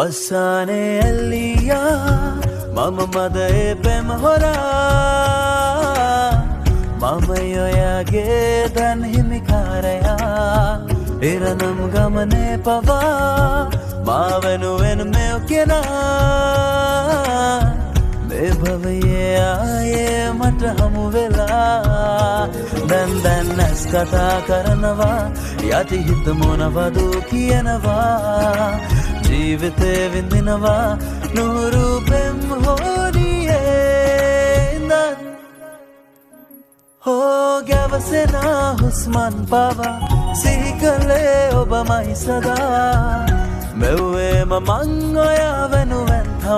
වස්සානේ ඇල්ලියා මම මදේ පෙම හොරා මම යොයාගේ දන් හිමිකාරයා ඉරනම් ගමනේ පවා මා වෙනුවෙන් මෙව් කෙනා මේ භවයේ ආයේ මට හමු වෙලා දැන් නැස් කතා කරනවා යටි හිත මොනවදු කියනවා ජීවිතේ විඳිනවා නුරු පෙම් හොනියේ ඉඳන් හෝ ගැවසෙනා හුස්මන් පවා සිහි කළේ ඔබමයි සදා මෙව්වේම මං ඔයා වෙනුවෙන්